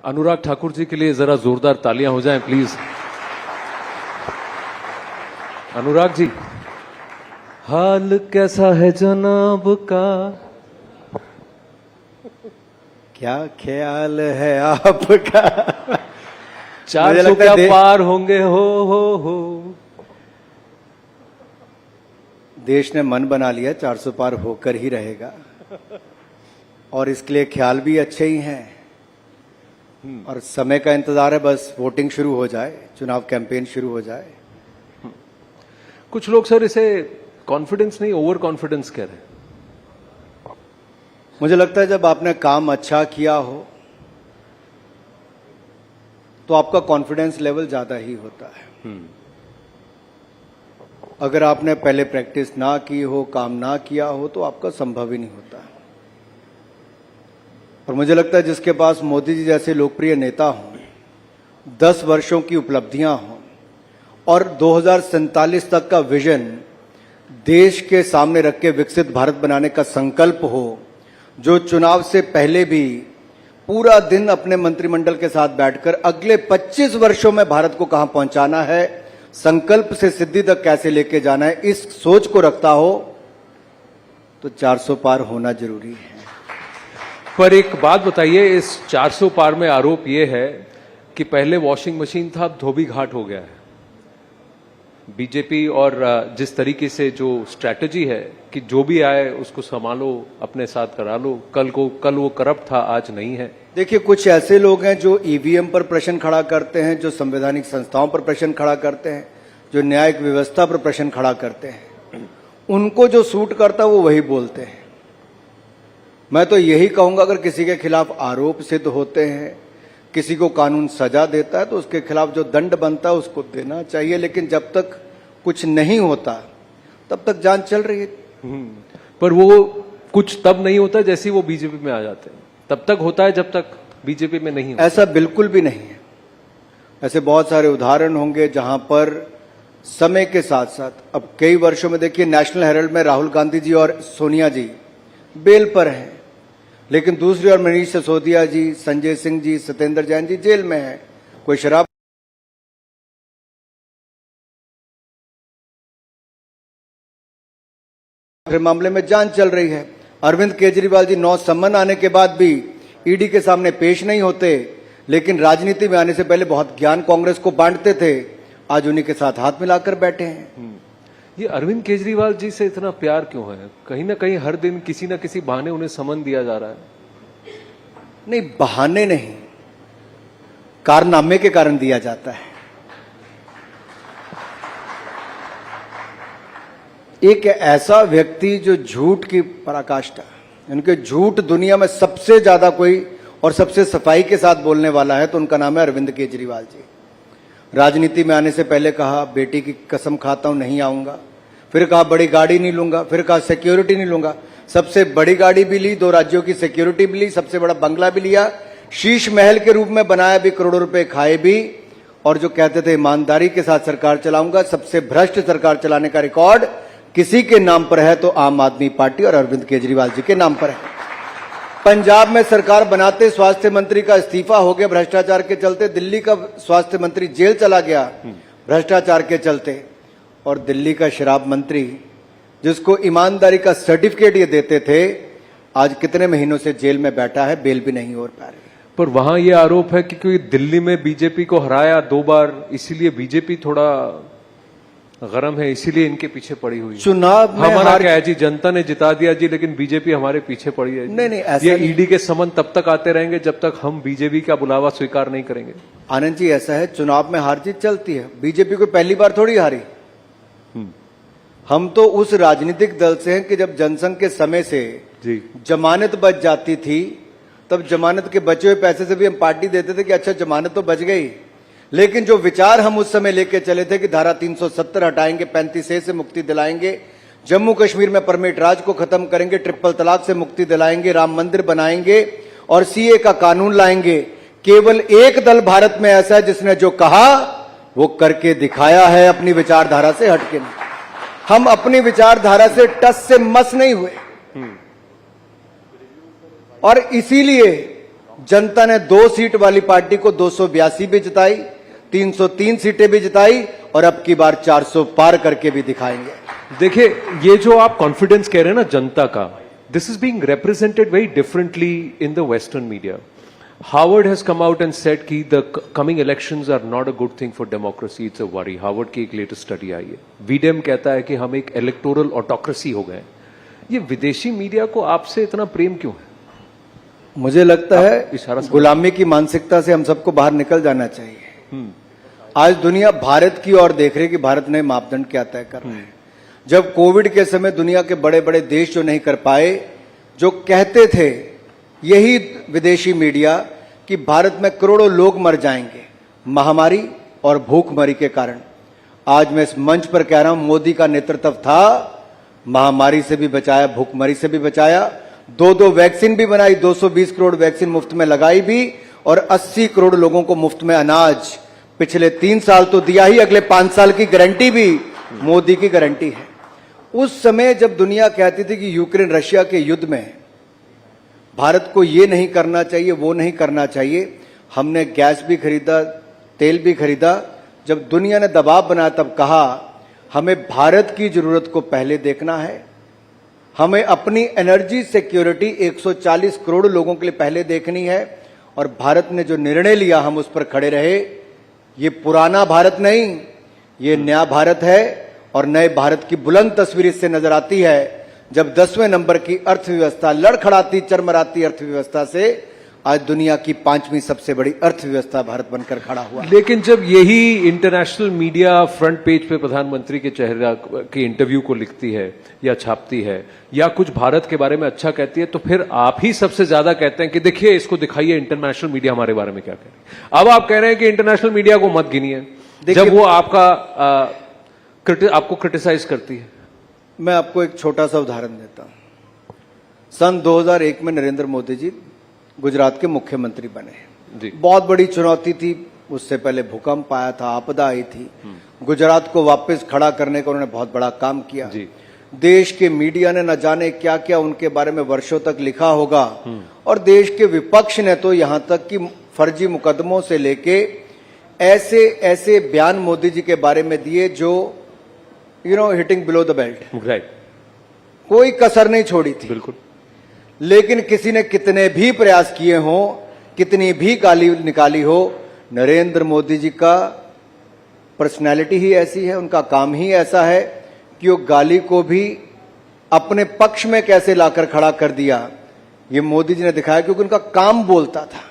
अनुराग ठाकुर जी के लिए जरा जोरदार तालियां हो जाएं प्लीज। अनुराग जी, हाल कैसा है जनाब का? क्या ख्याल है आपका? 400 क्या पार होंगे हो। देश ने मन बना लिया 400 पार होकर ही रहेगा, और इसके लिए ख्याल भी अच्छे ही हैं, और समय का इंतजार है। बस वोटिंग शुरू हो जाए, चुनाव कैंपेन शुरू हो जाए। कुछ लोग सर इसे कॉन्फिडेंस नहीं ओवर कॉन्फिडेंस कह रहे हैं। मुझे लगता है जब आपने काम अच्छा किया हो तो आपका कॉन्फिडेंस लेवल ज्यादा ही होता है। अगर आपने पहले प्रैक्टिस ना की हो, काम ना किया हो, तो आपका संभव ही नहीं होता। और मुझे लगता है जिसके पास मोदी जी जैसे लोकप्रिय नेता हों, 10 वर्षों की उपलब्धियां हों और 2047 तक का विजन देश के सामने रख के विकसित भारत बनाने का संकल्प हो, जो चुनाव से पहले भी पूरा दिन अपने मंत्रिमंडल के साथ बैठकर अगले 25 वर्षों में भारत को कहां पहुंचाना है, संकल्प से सिद्धि तक कैसे लेके जाना है, इस सोच को रखता हो तो 400 पार होना जरूरी है। पर एक बात बताइए, इस 400 पार में आरोप यह है कि पहले वॉशिंग मशीन था, अब धोबी घाट हो गया है। बीजेपी और जिस तरीके से जो स्ट्रैटेजी है कि जो भी आए उसको संभालो, अपने साथ करा लो, कल वो करप्ट था, आज नहीं है। देखिए, कुछ ऐसे लोग हैं जो ईवीएम पर प्रश्न खड़ा करते हैं, जो संवैधानिक संस्थाओं पर प्रश्न खड़ा करते हैं, जो न्यायिक व्यवस्था पर प्रश्न खड़ा करते हैं। उनको जो सूट करता है वो वही बोलते हैं। मैं तो यही कहूंगा, अगर किसी के खिलाफ आरोप सिद्ध होते हैं, किसी को कानून सजा देता है, तो उसके खिलाफ जो दंड बनता है उसको देना चाहिए। लेकिन जब तक कुछ नहीं होता तब तक जान चल रही है। पर वो कुछ तब नहीं होता जैसे वो बीजेपी में आ जाते हैं, तब तक होता है जब तक बीजेपी में नहीं होता। ऐसा बिल्कुल भी नहीं है। ऐसे बहुत सारे उदाहरण होंगे जहां पर समय के साथ साथ, अब कई वर्षों में देखिए नेशनल हेराल्ड में राहुल गांधी जी और सोनिया जी बेल पर हैं, लेकिन दूसरी ओर मनीष सिसोदिया जी, संजय सिंह जी, सत्येंद्र जैन जी जेल में हैं। कोई शराब मामले में जांच चल रही है। अरविंद केजरीवाल जी 9 सम्मन आने के बाद भी ईडी के सामने पेश नहीं होते, लेकिन राजनीति में आने से पहले बहुत ज्ञान कांग्रेस को बांटते थे, आज उन्हीं के साथ हाथ मिलाकर बैठे हैं। ये अरविंद केजरीवाल जी से इतना प्यार क्यों है? कहीं ना कहीं हर दिन किसी ना किसी बहाने उन्हें समन दिया जा रहा है। नहीं, बहाने नहीं, कारनामे के कारण दिया जाता है। एक ऐसा व्यक्ति जो झूठ की पराकाष्ठा, उनके झूठ दुनिया में सबसे ज्यादा कोई और सबसे सफाई के साथ बोलने वाला है तो उनका नाम है अरविंद केजरीवाल जी। राजनीति में आने से पहले कहा बेटी की कसम खाता हूं नहीं आऊंगा, फिर कहा बड़ी गाड़ी नहीं लूंगा, फिर कहा सिक्योरिटी नहीं लूंगा। सबसे बड़ी गाड़ी भी ली, 2 राज्यों की सिक्योरिटी भी ली, सबसे बड़ा बंगला भी लिया, शीश महल के रूप में बनाया भी, करोड़ों रुपए खाए भी, और जो कहते थे ईमानदारी के साथ सरकार चलाऊंगा, सबसे भ्रष्ट सरकार चलाने का रिकॉर्ड किसी के नाम पर है तो आम आदमी पार्टी और अरविंद केजरीवाल जी के नाम पर है। पंजाब में सरकार बनाते स्वास्थ्य मंत्री का इस्तीफा हो गया भ्रष्टाचार के चलते, दिल्ली का स्वास्थ्य मंत्री जेल चला गया भ्रष्टाचार के चलते, और दिल्ली का शराब मंत्री जिसको ईमानदारी का सर्टिफिकेट ये देते थे, आज कितने महीनों से जेल में बैठा है, बेल भी नहीं हो पा रही। पर वहां ये आरोप है कि क्योंकि दिल्ली में बीजेपी को हराया 2 बार, इसीलिए बीजेपी थोड़ा गरम है, इसीलिए इनके पीछे पड़ी हुई है। चुनाव में हमारा क्या है जी, जनता ने जिता दिया जी, लेकिन बीजेपी हमारे पीछे पड़ी है। नहीं, ऐसा ये ईडी के समन तब तक आते रहेंगे जब तक हम बीजेपी का बुलावा स्वीकार नहीं करेंगे। आनंद जी, ऐसा है, चुनाव में हार जीत चलती है। बीजेपी को पहली बार थोड़ी हारी। हम तो उस राजनीतिक दल से हैं कि जब जनसंघ के समय से जी जमानत बच जाती थी, तब जमानत के बचे हुए पैसे से भी हम पार्टी देते थे कि अच्छा जमानत तो बच गई, लेकिन जो विचार हम उस समय लेके चले थे कि धारा 370 हटाएंगे, 35A से मुक्ति दिलाएंगे, जम्मू कश्मीर में परमिट राज को खत्म करेंगे, ट्रिपल तलाक से मुक्ति दिलाएंगे, राम मंदिर बनाएंगे और सीए का कानून लाएंगे। केवल एक दल भारत में ऐसा है जिसने जो कहा वो करके दिखाया है, अपनी विचारधारा से हटके नहीं। हम अपनी विचारधारा से टस से मस नहीं हुए, और इसीलिए जनता ने 2 सीट वाली पार्टी को 282 भी जिताई, 303 सीटें भी जिताई और अब की बार 400 पार करके भी दिखाएंगे। देखिए, ये जो आप कॉन्फिडेंस कह रहे हैं ना जनता का, this is being represented very differently in the western media. Harvard has come out and said कि the coming elections are not a good thing for democracy, it's a worry. Harvard की एक latest study आई है। V-Dem कहता है कि हम एक electoral autocracy हो गए। ये विदेशी मीडिया को आपसे इतना प्रेम क्यों है? मुझे लगता है इशारा समझ- गुलामी की मानसिकता से हम सबको बाहर निकल जाना चाहिए। आज दुनिया भारत की ओर देख रही है कि भारत ने मापदंड क्या तय कर रहा है। जब कोविड के समय दुनिया के बड़े बड़े देश जो नहीं कर पाए, जो कहते थे यही विदेशी मीडिया कि भारत में करोड़ों लोग मर जाएंगे महामारी और भूखमरी के कारण, आज मैं इस मंच पर कह रहा हूं मोदी का नेतृत्व था, महामारी से भी बचाया, भूखमरी से भी बचाया, 2 वैक्सीन भी बनाई, 220 करोड़ वैक्सीन मुफ्त में लगाई भी और 80 करोड़ लोगों को मुफ्त में अनाज पिछले 3 साल तो दिया ही, अगले 5 साल की गारंटी भी मोदी की गारंटी है। उस समय जब दुनिया कहती थी कि यूक्रेन रशिया के युद्ध में भारत को ये नहीं करना चाहिए, वो नहीं करना चाहिए, हमने गैस भी खरीदा, तेल भी खरीदा। जब दुनिया ने दबाव बनाया तब कहा हमें भारत की जरूरत को पहले देखना है, हमें अपनी एनर्जी सिक्योरिटी 140 करोड़ लोगों के लिए पहले देखनी है। और भारत ने जो निर्णय लिया हम उस पर खड़े रहे। ये पुराना भारत नहीं, ये नया भारत है और नए भारत की बुलंद तस्वीर इससे नजर आती है जब 10वें नंबर की अर्थव्यवस्था लड़खड़ाती चरमराती अर्थव्यवस्था से आज दुनिया की 5वीं सबसे बड़ी अर्थव्यवस्था भारत बनकर खड़ा हुआ। लेकिन जब यही इंटरनेशनल मीडिया फ्रंट पेज पे प्रधानमंत्री के चेहरा के इंटरव्यू को लिखती है या छापती है या कुछ भारत के बारे में अच्छा कहती है, तो फिर आप ही सबसे ज्यादा कहते हैं कि देखिए इसको दिखाइए इंटरनेशनल मीडिया हमारे बारे में क्या कह रही है। अब आप कह रहे हैं कि इंटरनेशनल मीडिया को मत गिनिए जब वो आपको क्रिटिसाइज करती है। मैं आपको एक छोटा सा उदाहरण देता हूं। सन 2001 में नरेंद्र मोदी जी गुजरात के मुख्यमंत्री बने जी। बहुत बड़ी चुनौती थी, उससे पहले भूकंप आया था, आपदा आई थी, गुजरात को वापस खड़ा करने का उन्होंने बहुत बड़ा काम किया जी। देश के मीडिया ने न जाने क्या क्या उनके बारे में वर्षों तक लिखा होगा और देश के विपक्ष ने तो यहां तक कि फर्जी मुकदमों से लेके ऐसे ऐसे बयान मोदी जी के बारे में दिए जो hitting below the belt, right, कोई कसर नहीं छोड़ी थी। बिल्कुल। लेकिन किसी ने कितने भी प्रयास किए हों, कितनी भी गाली निकाली हो, नरेंद्र मोदी जी का पर्सनैलिटी ही ऐसी है, उनका काम ही ऐसा है कि वो गाली को भी अपने पक्ष में कैसे लाकर खड़ा कर दिया, ये मोदी जी ने दिखाया क्योंकि उनका काम बोलता था।